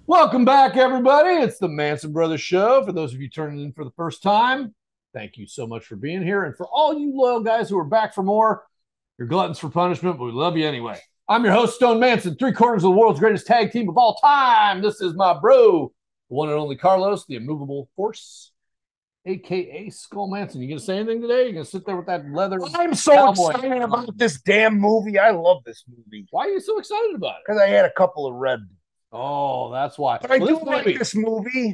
Welcome back, everybody. It's the Manson Brothers Show. For those of you turning in for the first time, thank you so much for being here. And for all you loyal guys who are back for more, you're gluttons for punishment, but we love you anyway. I'm your host, Stone Manson, three quarters of the world's greatest tag team of all time. This is my bro, the one and only Carlos, the immovable force, a.k.a. Skull Manson. You going to say anything today? You going to sit there with that leather? I'm so excited about this damn movie. I love this movie. Why are you so excited about it? Because I had a couple of red. Oh, that's why. But I do like this movie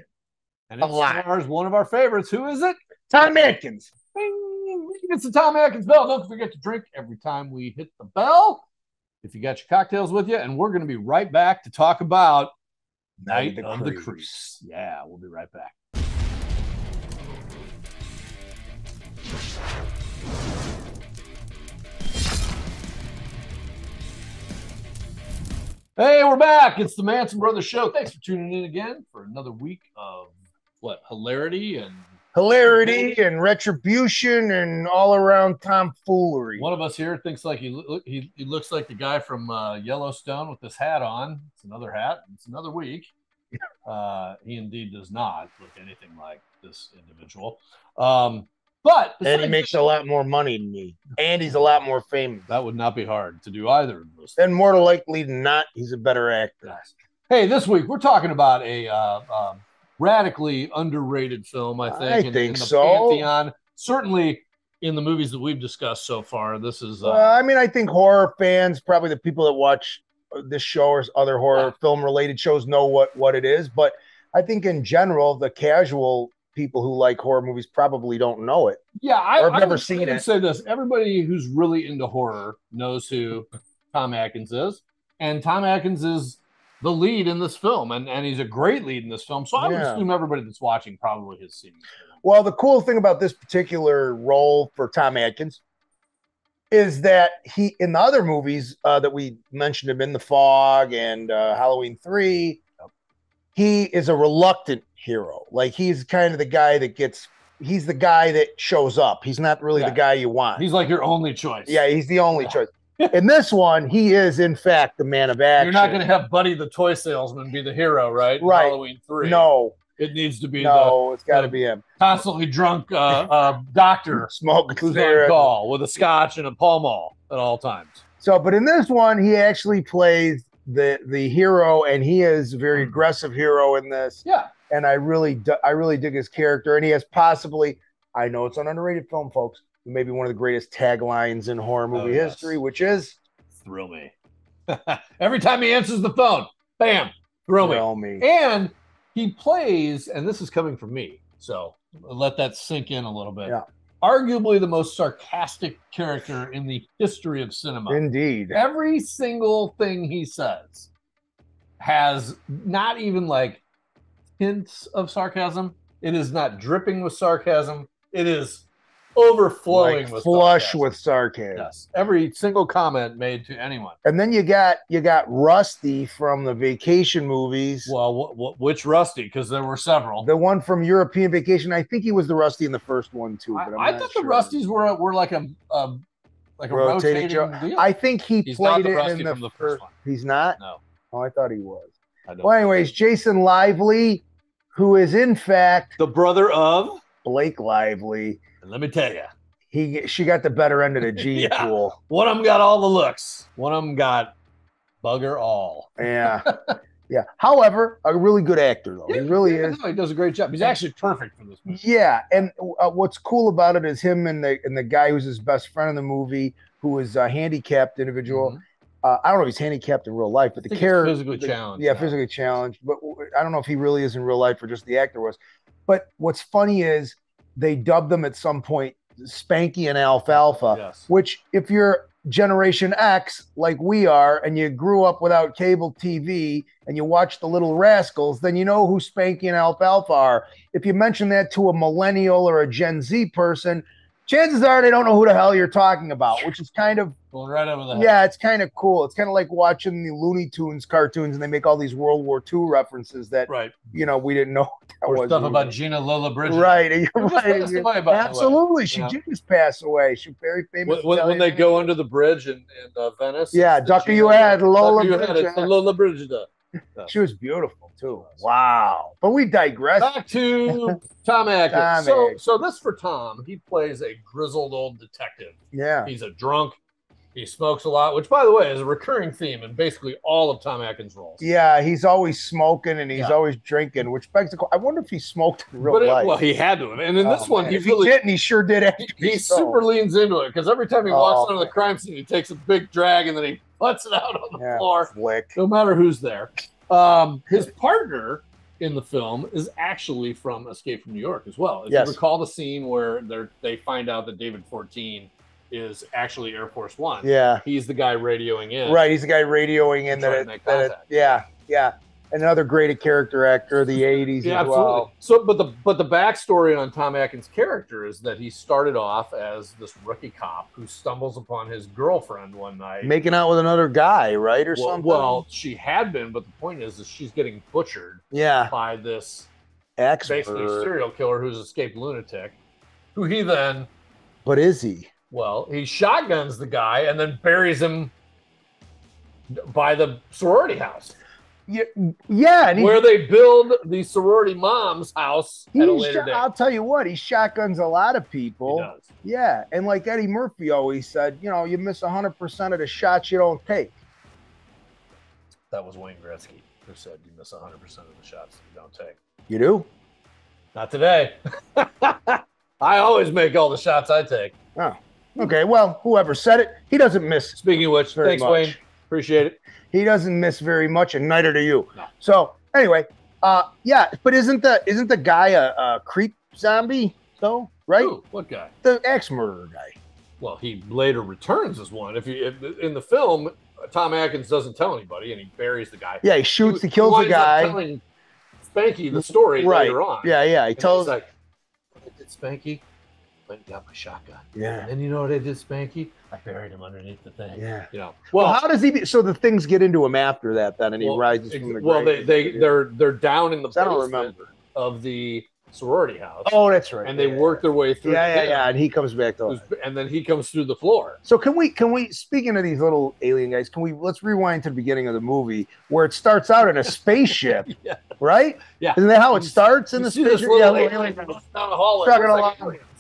and it stars one of our favorites. Who is it? Tom Atkins. It's the Tom Atkins bell. Don't forget to drink every time we hit the bell. If you got your cocktails with you, and we're going to be right back to talk about Night of the Creeps. Yeah, we'll be right back. Hey, we're back. It's the Manson Brothers Show. Thanks for tuning in again for another week of hilarity and retribution and all around tomfoolery. One of us here thinks like he looks like the guy from Yellowstone with this hat on. It's another hat. It's another week. He indeed does not look anything like this individual. And he makes a lot more money than me, and he's a lot more famous. That would not be hard to do either of those. And more likely than not, he's a better actor. Yes. Hey, this week we're talking about a radically underrated film. I think in the pantheon, certainly in the movies that we've discussed so far. This is. I think horror fans, probably the people that watch this show or other horror film related shows, know what it is. But I think in general, the casual people who like horror movies probably don't know it. Yeah, I've never seen it. Say this: everybody who's really into horror knows who Tom Atkins is, and Tom Atkins is the lead in this film, and he's a great lead in this film. So I would assume everybody that's watching probably has seen it. Well, the cool thing about this particular role for Tom Atkins is that he, in the other movies that we mentioned him in, The Fog and Halloween 3, he is a reluctant hero. Like, he's kind of the guy he's the guy that shows up. He's not really the guy you want. He's like your only choice. Yeah, he's the only choice. In this one, he is, in fact, the man of action. You're not going to have Buddy the toy salesman be the hero, right? Right. Halloween 3. No. It needs to be it's got to be him. Constantly drunk doctor smoking who's on call with a scotch and a Pall Mall at all times. So, but in this one, he actually plays the hero, and he is a very aggressive hero in this. Yeah. And I really dig his character, and he has possibly, I know it's an underrated film, folks, maybe one of the greatest taglines in horror movie history, which is "Thrill me." Every time he answers the phone, bam, thrill me. And he plays, and this is coming from me, so let that sink in a little bit. Yeah. Arguably the most sarcastic character in the history of cinema. Indeed. Every single thing he says has not even like hints of sarcasm. It is not dripping with sarcasm. It is overflowing with flush with sarcasm. Yes. Every single comment made to anyone. And then you got Rusty from the Vacation movies. Well, which Rusty? Because there were several. The one from European Vacation. I think he was the Rusty in the first one too. But I thought the Rusties were like a rotating deal. I think he's played it in the first one. He's not? No. Oh, I thought he was. Well, anyways, Jason Lively, who is in fact the brother of Blake Lively. And let me tell you, she got the better end of the gene pool. One of them got all the looks. One of them got bugger all. Yeah. Yeah. However, a really good actor, though. He really is. No, he does a great job. He's actually perfect for this movie. Yeah. And what's cool about it is him and the guy who's his best friend in the movie, who is a handicapped individual. I don't know if he's handicapped in real life, but the character physically challenged. Yeah, physically challenged. But I don't know if he really is in real life or just the actor was. But what's funny is they dubbed them at some point Spanky and Alfalfa, which if you're Generation X like we are and you grew up without cable TV and you watch The Little Rascals, then you know who Spanky and Alfalfa are. If you mention that to a millennial or a Gen Z person, chances are they don't know who the hell you're talking about, which is kind of right over the head. Yeah, it's kind of cool. It's kind of like watching the Looney Tunes cartoons and they make all these World War II references that we didn't know that or was stuff about Gina Lola-Brigida. Right, you're right. Absolutely, she did just pass away. She's very famous. When they go under the bridge in Venice. Yeah, Ducker, you had Lola-Brigida. Lola-Brigida. She was beautiful too. Wow. But we digress. Back to Tom Atkins. So this for Tom, he plays a grizzled old detective. Yeah. He's a drunk. He smokes a lot, which, by the way, is a recurring theme in basically all of Tom Atkins' roles. Yeah, he's always smoking and he's always drinking, which begs the question. I wonder if he smoked in real life. Well, he had to have. And in this one, he didn't. He sure did. He super leans into it because every time he walks onto the crime scene, he takes a big drag and then he lets it out on the floor, no matter who's there. His partner in the film is actually from Escape from New York as well. If you recall the scene where they find out that David 14 is actually Air Force One. Yeah. He's the guy radioing in. Right. He's the guy radioing in yeah. Another great character actor of the 80s as well. So, but the backstory on Tom Atkins' character is that he started off as this rookie cop who stumbles upon his girlfriend one night. Making out with another guy, right? Or something? Well, she had been, but the point is she's getting butchered by this basically serial killer who's escaped lunatic, who he then... But is he? Well, he shotguns the guy and then buries him by the sorority house. Yeah, and where they build the sorority mom's house at a later date. I'll tell you what, he shotguns a lot of people. He does. Yeah, and like Eddie Murphy always said, you miss 100% of the shots you don't take. That was Wayne Gretzky who said you miss 100% of the shots you don't take. You do? Not today. I always make all the shots I take. Oh. Okay, well, whoever said it, he doesn't miss. Speaking of which, thanks, Wayne. Appreciate it. He doesn't miss very much, and neither do you. No. So anyway, but isn't the guy a creep zombie though? Right? Ooh, what guy? The axe murderer guy. Well, he later returns as one. If in the film, Tom Atkins doesn't tell anybody, and he buries the guy. Yeah, he shoots, he kills the guy. Telling Spanky the story later on. Yeah. He tells like, I did Spanky. And got my shotgun. Yeah. And you know what I did, Spanky? I buried him underneath the thing. Yeah. Well, how does he? So the things get into him after that, then, and he rises from the grave. Well, they're down in the basement of the sorority house. Oh, that's right. And they work their way through. Yeah. And he comes back to life. And then he comes through the floor. So can we? Speaking of these little alien guys, let's rewind to the beginning of the movie where it starts out in a spaceship, right? Yeah. Isn't that how it starts in the spaceship? Down the hall.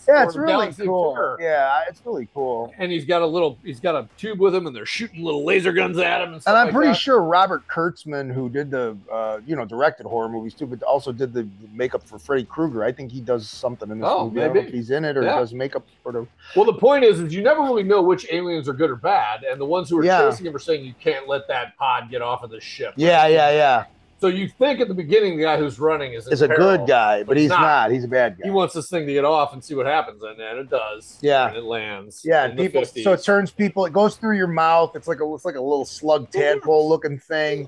Yeah, it's really cool. Yeah, it's really cool. And he's got a tube with him, and they're shooting little laser guns at him. And I'm pretty sure Robert Kurtzman, who did the, directed horror movies too, but also did the makeup for Freddy Krueger. I think he does something in this movie. Maybe. I don't know if he's in it or does makeup for the. Well, the point is you never really know which aliens are good or bad, and the ones who are chasing him are saying you can't let that pod get off of the ship. Yeah. So you think at the beginning the guy who's running is a good guy, but he's not. He's a bad guy. He wants this thing to get off and see what happens, and it does. Yeah, and it lands. Yeah, and people. So it turns people. It goes through your mouth. It's like a little slug tadpole looking thing.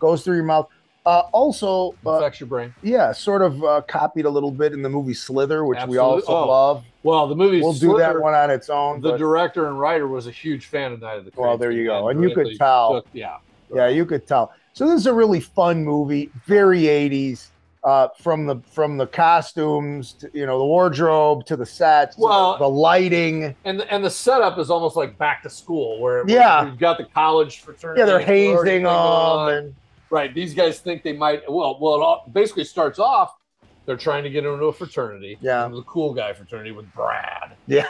Goes through your mouth. Also affects your brain. Yeah, sort of copied a little bit in the movie Slither, which we also love. Well, the movie we'll do that one on its own. The director and writer was a huge fan of Night of the Creeps. Well, there you go, and you could tell. Yeah, you could tell. So this is a really fun movie, very 80s, from the costumes, to, the wardrobe, to the sets, to the lighting, and the setup is almost like Back to School, where you've got the college fraternity. Yeah, they're hazing them, right. These guys think they might. Well, it basically starts off. They're trying to get into a fraternity. Yeah, the cool guy fraternity with Brad. Yeah,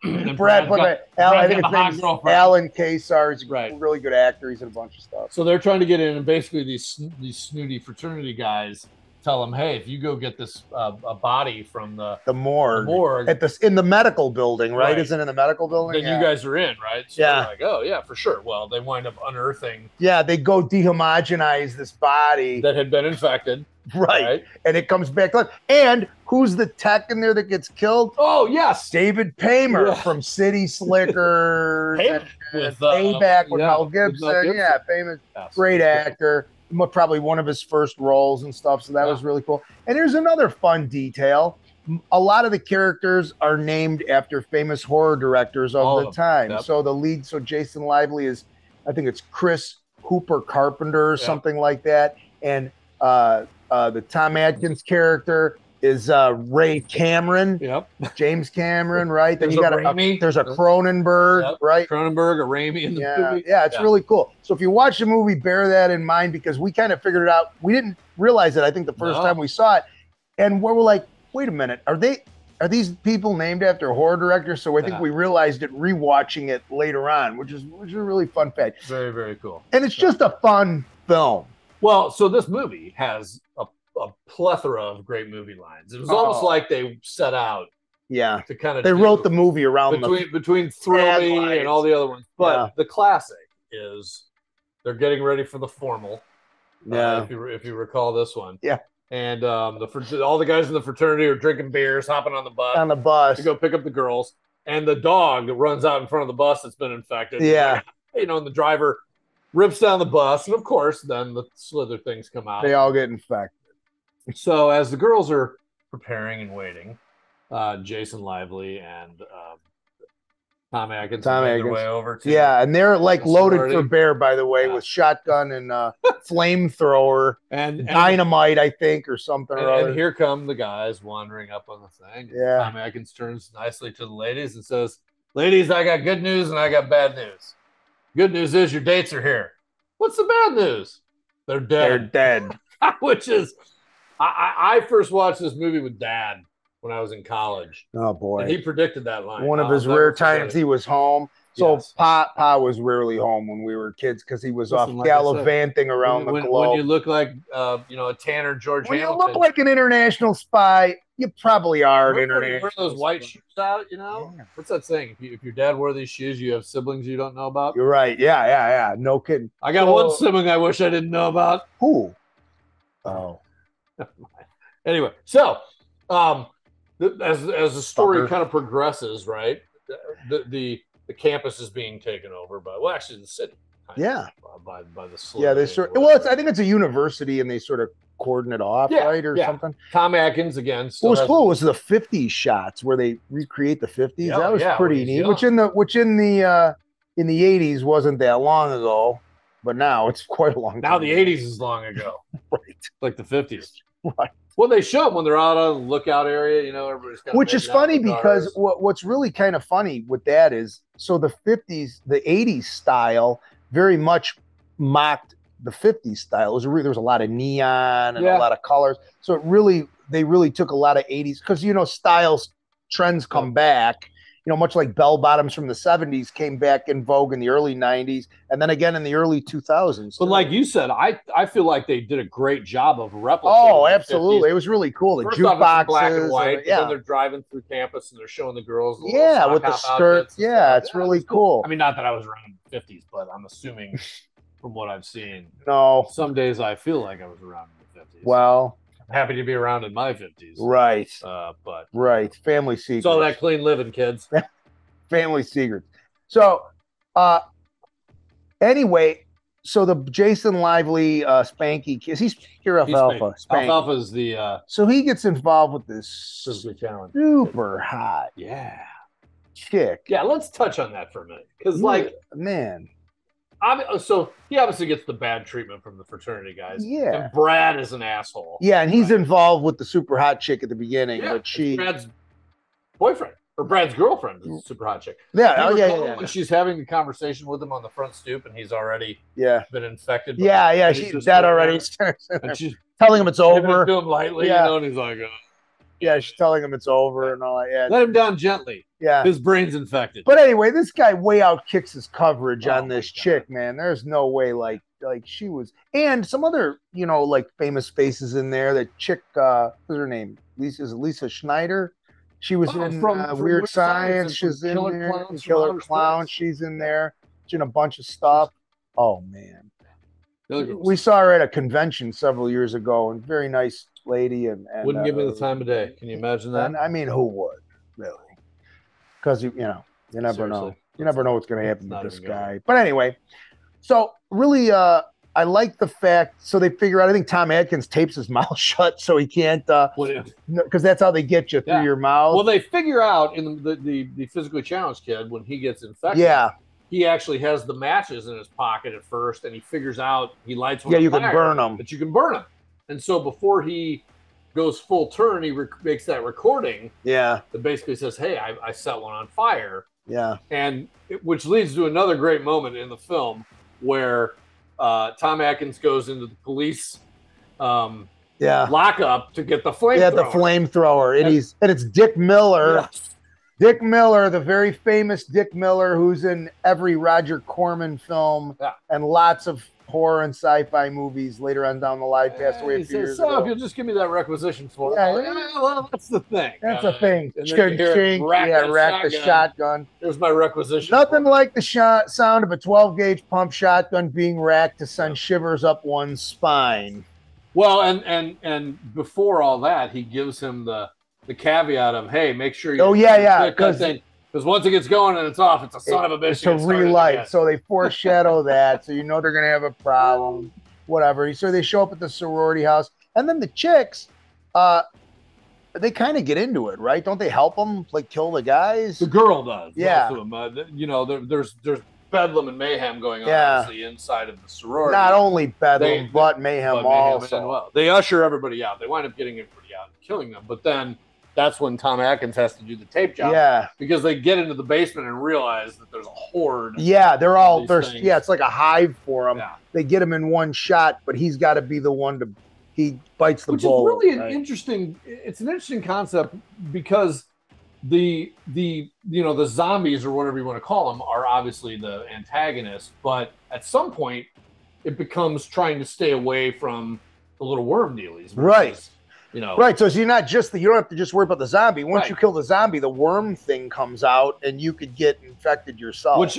and Brad. I think his name's Alan Kasar. He's a really good actor. He's in a bunch of stuff. So they're trying to get in, and basically these snooty fraternity guys tell them, "Hey, if you go get this a body from the morgue in the medical building, right? Isn't it in the medical building? Then you guys are in, right? So they're like, oh yeah, for sure. Well, they wind up unearthing. Yeah, they go dehomogenize this body that had been infected. Right. And it comes back to life. And who's the tech in there that gets killed? Oh, yes. David Paymer from City Slickers. with Payback with Mel Gibson. Yeah, famous, great actor. Probably one of his first roles and stuff. So that was really cool. And here's another fun detail. A lot of the characters are named after famous horror directors of the time. So the lead, Jason Lively is, I think it's Chris Hooper Carpenter or something like that. And the Tom Atkins character is Ray Cameron. Yep. James Cameron, right? Then There's you got there's a Cronenberg, yep. right? Cronenberg, a Raimi in the movie. Yeah, it's really cool. So if you watch the movie, bear that in mind because we kind of figured it out. We didn't realize it, I think, the first time we saw it. And we're like, wait a minute, are these people named after horror directors? So I think we realized it rewatching it later on, which is a really fun fact. Very, very cool. And it's just a fun film. Well, so this movie has a plethora of great movie lines. It was almost like they set out to kind of wrote the movie around between Thrill Me and all the other ones. But the classic is they're getting ready for the formal. Yeah. If you recall this one. Yeah. And all the guys in the fraternity are drinking beers, hopping on the bus. To go pick up the girls. And the dog runs out in front of the bus that's been infected. Yeah. Like, and the driver rips down the bus. And of course, then the Slither things come out. They all get infected. So as the girls are preparing and waiting, Jason Lively and Tom Atkins make their way over to and they're like loaded for bear, by the way, with shotgun and flamethrower and dynamite, I think, or something. And here come the guys wandering up on the thing. Yeah. Tom Atkins turns nicely to the ladies and says, "Ladies, I got good news and I got bad news. Good news is your dates are here. What's the bad news? They're dead." They're dead. Which is, I first watched this movie with Dad when I was in college. Oh boy! And he predicted that line. One of his rare times he was home. So Pa was rarely home when we were kids because he was off gallivanting around the globe. When you look like a Tanner George Hamilton. When you look like an international spy, you probably are an international. Wear those white shoes out, Yeah. What's that saying? If your dad wore these shoes, you have siblings you don't know about. You're right. Yeah. No kidding. I got one sibling I wish I didn't know about. Who? Oh. Anyway, so as the story kind of progresses, right? The campus is being taken over by actually the city. By the Slither. Yeah, I think it's a university and they sort of cordon it off, right, or something. Tom Atkins again. What was cool was the 50s shots where they recreate the 50s. That was pretty neat. Which in the 80s wasn't that long ago, but now it's quite a long time. Now the 80s is long ago. Right. Like the 50s. Right. Well, they show them when they're out on the lookout area, everybody's kind of. Which is funny because what's really kind of funny with that is, so the 80s style very much mocked the 50s style. There was a lot of neon and a lot of colors. So they really took a lot of 80s because, styles trends come back. Much like bell bottoms from the 70s came back in vogue in the early 90s and then again in the early 2000s. But like you said, I feel like they did a great job of replicating. Oh, absolutely. It was really cool. The jukeboxes. Black and white. And then they're driving through campus and they're showing the girls. With the skirts. Yeah, it's really cool. I mean, not that I was around in the 50s, but I'm assuming from what I've seen. No. Some days I feel like I was around in the 50s. Well. Happy to be around in my 50s. Right. But family secrets. It's all that clean living, kids. Family secrets. So anyway, so the Jason Lively Spanky, is he Spanky or Alfalfa? Spanky. Alfalfa's the so he gets involved with this challenge. Super hot chick. Yeah, let's touch on that for a minute. Because man. So he obviously gets the bad treatment from the fraternity guys. Yeah. And Brad is an asshole. Yeah, and he's involved with the super hot chick at the beginning. Yeah, but Brad's boyfriend. Or Brad's girlfriend is a super hot chick. Yeah, when she's having a conversation with him on the front stoop and he's already been infected. She's dead already. And she's telling him it's over. To him lightly, and he's like, yeah, she's telling him it's over and all that. Yeah. Let him down gently. Yeah. His brain's infected. But anyway, this guy way out kicks his coverage on this chick, man. There's no way like she was. And some other, famous faces in there. That chick, what's her name? Lisa Schneider. She was in from Weird Science. She's in there. Killer Clown. She's in there. She's in a bunch of stuff. Oh, man. We saw her at a convention several years ago, and very nice lady. And wouldn't give me the time of day. Can you imagine that? I mean, who would, really? Because, you never know. You never know what's going to happen with this guy. But anyway, so really, I like the fact, so they figure out, I think Tom Atkins tapes his mouth shut so he can't, because that's how they get you through your mouth. Well, they figure out in the physically challenged kid, when he gets infected, he actually has the matches in his pocket at first, and he figures out, he lights one. You can burn them. But you can burn them. And so before he goes full turn, he makes that recording. Yeah. That basically says, "Hey, I set one on fire." Yeah. And which leads to another great moment in the film where Tom Atkins goes into the police lockup to get the flamethrower. Yeah, the flamethrower. And it's Dick Miller. Yes. Dick Miller, the very famous Dick Miller, who's in every Roger Corman film and lots of horror and sci-fi movies later on down the line. Passed away a few years ago. If you'll just give me that requisition for it. Well, that's the thing. That's the thing. Rack the shotgun. There's my requisition. Nothing like the sound of a 12-gauge pump shotgun being racked to send shivers up one's spine. Well, and before all that, he gives him the caveat of, hey, make sure you because once it gets going and it's off, it's a son of a bitch. It's to relight. So they foreshadow that. So you know they're going to have a problem, whatever. So they show up at the sorority house. And then the chicks, they kind of get into it, right? Don't they help them, like, kill the guys? The girl does. Yeah. There's bedlam and mayhem going on obviously inside of the sorority. Not only bedlam, but mayhem also. They usher everybody out. They wind up getting everybody out and killing them. But then that's when Tom Atkins has to do the tape job. Yeah. Because they get into the basement and realize that there's a horde. Yeah, it's like a hive for them. Yeah. They get him in one shot, but he's got to be the one he bites the bullet. Which is really it's an interesting concept because the zombies or whatever you want to call them are obviously the antagonists, but at some point it becomes trying to stay away from the little worm dealies. Right. Right. So you don't have to just worry about the zombie. Once you kill the zombie, the worm thing comes out and you could get infected yourself.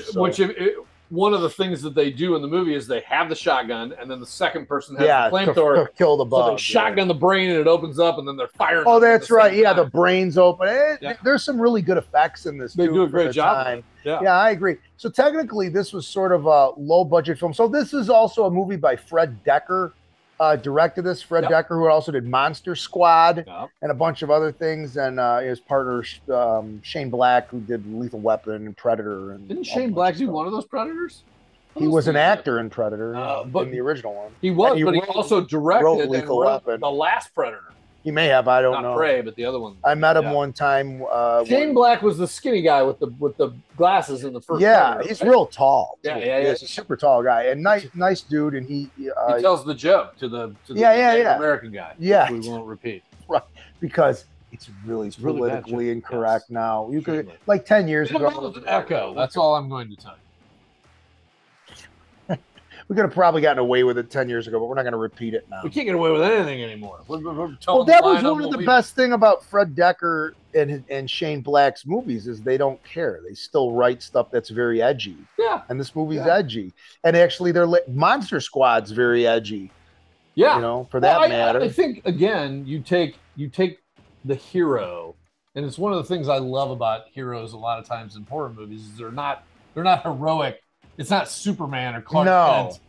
One of the things that they do in the movie is they have the shotgun and then the second person has the flamethrower to kill the bug. So they shotgun the brain and it opens up and then they're firing. Oh, that's right. Yeah, the brain's open. There's some really good effects in this. They do a great job. Yeah, I agree. So technically this was sort of a low budget film. So this is also a movie by Fred Decker. Directed this, Fred Decker, who also did Monster Squad and a bunch of other things, and his partner Shane Black, who did Lethal Weapon and Predator. And didn't Shane Black do one of those Predators? He was an actor in Predator, in the original one. He was, but he also directed Lethal Weapon. The last Predator. He may have, I don't know. Not Prey, but the other one. I met him one time. Shane Black was the skinny guy with the glasses in the first. Yeah, he's real tall. Yeah. He's a super tall guy and nice dude. And he tells the joke to the American guy. Yeah, we won't repeat. Right, because it's really politically incorrect now. You could like 10 years ago. Echo. That's all I'm going to tell you. We could have probably gotten away with it 10 years ago, but we're not going to repeat it now. We can't get away with anything anymore. That was one of the best thing about Fred Decker and Shane Black's movies is they don't care. They still write stuff that's very edgy. Yeah. And this movie's edgy. And actually, Monster Squad's very edgy. Yeah. For that matter. I think, again, you take the hero, and it's one of the things I love about heroes a lot of times in horror movies is they're not heroic. It's not Superman or Clark Kent.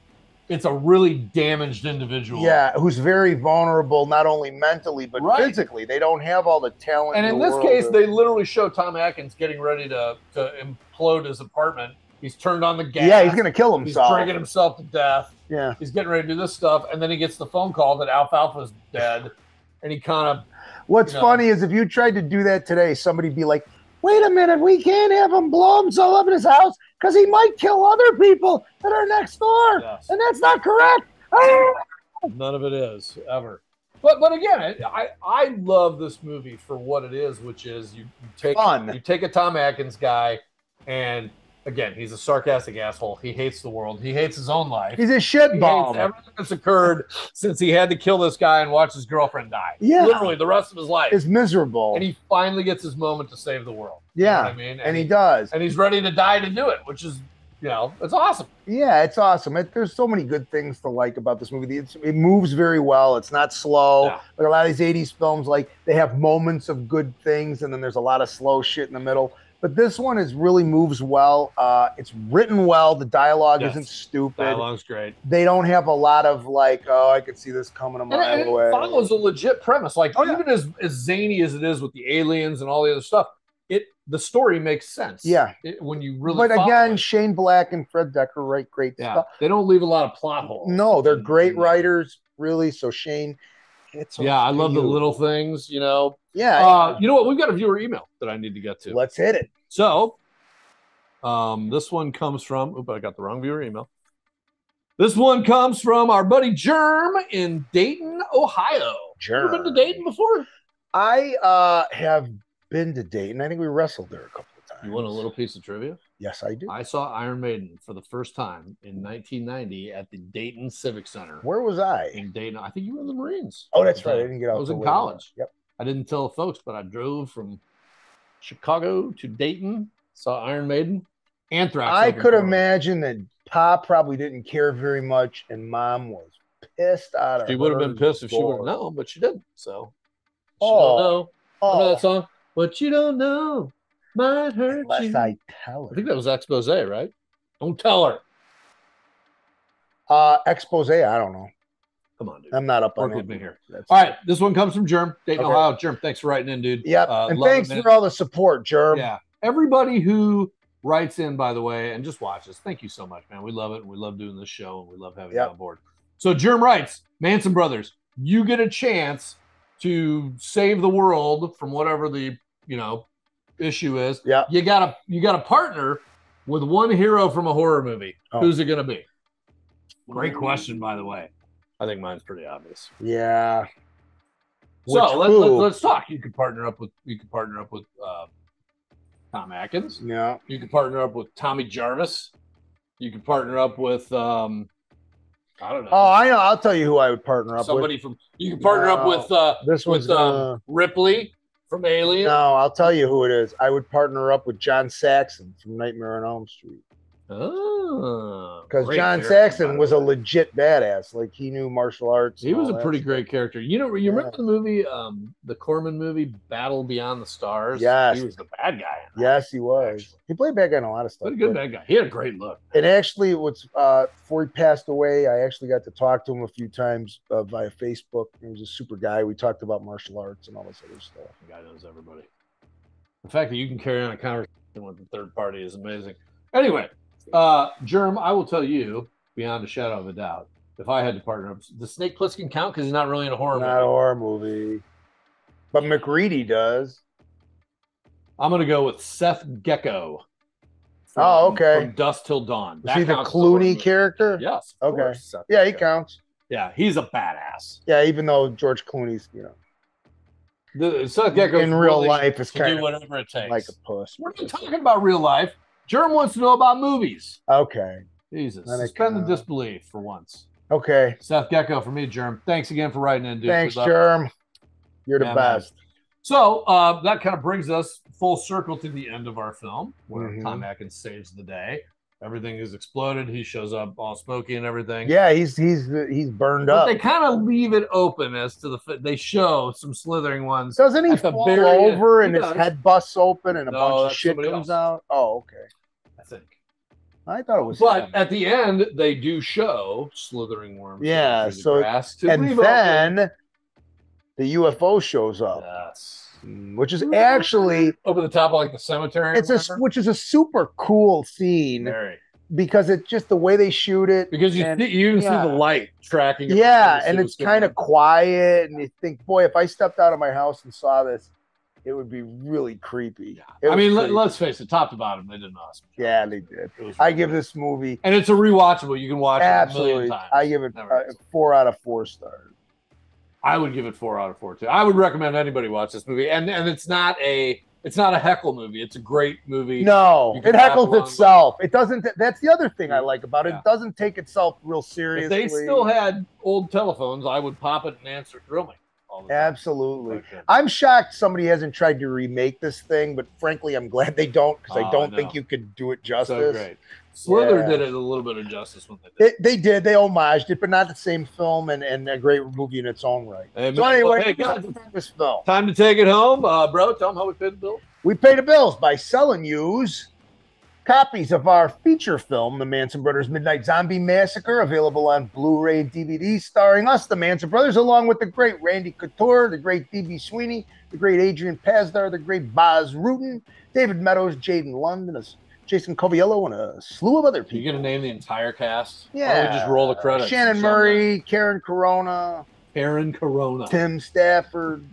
It's a really damaged individual. Yeah, who's very vulnerable, not only mentally, but physically. They don't have all the talent. And in this case, they literally show Tom Atkins getting ready to implode his apartment. He's turned on the gas. Yeah, he's going to kill himself. He's drinking himself to death. Yeah. He's getting ready to do this stuff. And then he gets the phone call that Alfalfa's dead. And he kind of... What's funny is if you tried to do that today, somebody'd be like, wait a minute, we can't have him blow himself up in his house because he might kill other people that are next door. Yes. And that's not correct. None of it is, ever. But again, I love this movie for what it is, which is you take a Tom Atkins guy, and again, he's a sarcastic asshole. He hates the world. He hates his own life. He's a shitball. He hates everything that's occurred since he had to kill this guy and watch his girlfriend die. Yeah. Literally, the rest of his life. It's miserable. And he finally gets his moment to save the world. Yeah. You know what I mean? And he does. And he's ready to die to do it, which is, it's awesome. Yeah, it's awesome. There's so many good things to like about this movie. It moves very well. It's not slow. Yeah. Like a lot of these 80s films, like they have moments of good things, and then there's a lot of slow shit in the middle. But this one really moves well. It's written well. The dialogue isn't stupid. Dialogue's great. They don't have a lot of like, I could see this coming a mile away. It follows a legit premise. Like even as zany as it is with the aliens and all the other stuff, the story makes sense. Yeah. When you really. But again, Shane Black and Fred Decker write great stuff. They don't leave a lot of plot holes. No, they're great writers, really. So Shane hits. Yeah, I love the little things, you know. Yeah. You know what? We've got a viewer email that I need to get to. Let's hit it. So, this one comes from, I got the wrong viewer email. This one comes from our buddy Germ in Dayton, Ohio. Germ. Ever been to Dayton before? I have been to Dayton. I think we wrestled there a couple of times. You want a little piece of trivia? Yes, I do. I saw Iron Maiden for the first time in 1990 at the Dayton Civic Center. Where was I? In Dayton. I think you were in the Marines. Oh, that's right. I didn't get out. I was in college. Yep. I didn't tell the folks, but I drove from Chicago to Dayton, saw Iron Maiden, Anthrax. I could imagine that Pop probably didn't care very much, and Mom was pissed out of. She would have been pissed if she would have known, but she didn't. So, she don't know. Remember that song? What you don't know might hurt Unless you. I tell her. I think that was Expose, right? Don't tell her. Expose. I don't know. Come on, dude. I'm not up on Work with me here. All right, this one comes from Germ, Dayton, Ohio. Germ, thanks for writing in, dude. Yep, and thanks for all the support, Germ. Yeah, everybody who writes in, by the way, and just watch us. Thank you so much, man. We love it, and we love doing this show, and we love having you on board. So Germ writes, Manson Brothers, you get a chance to save the world from whatever the issue is. Yeah, you got a partner with one hero from a horror movie. Who's it gonna be? Great question, by the way. I think mine's pretty obvious. Yeah. So let's talk. You could partner up with Tom Atkins. Yeah. You could partner up with Tommy Jarvis. You could partner up with I don't know. Oh, I know. I'll tell you who I would partner up with. You could partner up with Ripley from Alien. No, I'll tell you who it is. I would partner up with John Saxon from Nightmare on Elm Street. Oh, because John Saxon was a legit badass. Like, he knew martial arts. He was a pretty great character. You remember the movie, the Corman movie, Battle Beyond the Stars? Yes. He was the bad guy. Yes, he was. Actually. He played bad guy in a lot of stuff. What a good bad guy. He had a great look. And actually, before he passed away, I actually got to talk to him a few times via Facebook. He was a super guy. We talked about martial arts and all this other stuff. The guy knows everybody. The fact that you can carry on a conversation with the third party is amazing. Anyway. Germ, I will tell you, beyond a shadow of a doubt, if I had to partner up, does Snake Plissken count? Because he's not really in a horror movie. Not a horror movie. But McReady does. I'm going to go with Seth Gecko. Okay. From Dusk Till Dawn. Is he the Clooney character? Yes. Okay. Yeah, he counts. Yeah, he's a badass. Yeah, even though George Clooney's, Seth Gecko in real life is kind of whatever it takes. Like a puss. We're not talking about real life. Germ wants to know about movies. Okay. Jesus. Suspend the disbelief for once. Okay. Seth Gecko for me, Germ. Thanks again for writing in, dude. Thanks, Germ. You're the best. Man. So that kind of brings us full circle to the end of our film, where Tom Atkins saves the day. Everything is exploded. He shows up all smoky and everything. Yeah, he's burned up. But they kind of leave it open as to they show some slithering ones. Doesn't he fall over and his head busts open and a bunch of shit comes out? Oh, okay. I think. I thought it was. But at the end, they do show slithering worms. Yeah. So then the UFO shows up. Yes. Which is actually over the top of like the cemetery. Which is a super cool scene. Very. Because it's just the way they shoot it. Because you see the light tracking. Yeah, and it's kind of quiet, and you think, boy, if I stepped out of my house and saw this, it would be really creepy. Yeah. I mean, let's face it, top to bottom, they did an awesome job. Yeah, they did. I give this movie, and it's a rewatchable. You can watch it a million times. I give it 4 out of 4 stars. I would give it 4 out of 4 too. I would recommend anybody watch this movie, and it's not a heckle movie. It's a great movie. No, it heckles itself. It doesn't. That's the other thing I like about it. It doesn't take itself real seriously. If they still had old telephones, I would pop it and answer thrill me. Absolutely. Okay. I'm shocked somebody hasn't tried to remake this thing, but frankly, I'm glad they don't, because I don't think you could do it justice. So great. Slither did it a little bit of justice when they did. They did. They homaged it, but not the same film and a great movie in its own right. So anyway, this film. Time to take it home. Bro, tell them how we paid the bill. We pay the bills by selling yous copies of our feature film, The Manson Brothers Midnight Zombie Massacre, available on Blu-ray and DVD, starring us, the Manson Brothers, along with the great Randy Couture, the great D.B. Sweeney, the great Adrian Pazdar, the great Boz Rutan, David Meadows, Jaden London, Jason Coviello, and a slew of other people. You're going to name the entire cast? Yeah. Or we just roll the credits? Shannon Murray, Karen Corona. Aaron Corona. Tim Stafford.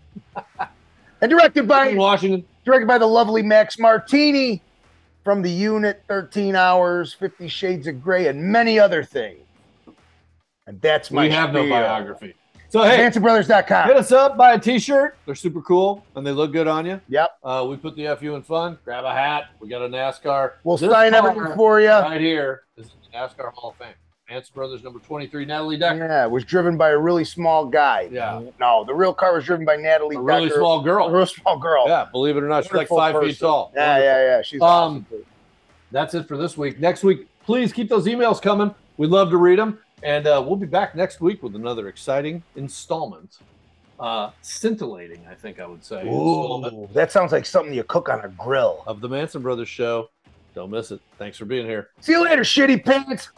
And directed by Washington. Directed by the lovely Max Martini from The Unit, 13 Hours, 50 Shades of Grey, and many other things. And that's my We have no spiel. biography. So, hey, MansonBrothers.com. hit us up, buy a t-shirt. They're super cool, and they look good on you. Yep. We put the FU in fun. Grab a hat. We got a NASCAR. We'll sign everything for you. Right here is the NASCAR Hall of Fame. Manson Brothers number 23, Natalie Decker. Yeah, it was driven by a really small guy. Yeah. No, the real car was driven by Natalie Decker. A really small girl. A real small girl. Yeah, believe it or not, she's like Wonderful 5 feet tall. Yeah, yeah. She's awesome. That's it for this week. Next week, please keep those emails coming. We'd love to read them. And we'll be back next week with another exciting installment. Scintillating, I think I would say. Ooh, that sounds like something you cook on a grill. Of the Manson Brothers Show. Don't miss it. Thanks for being here. See you later, shitty pants.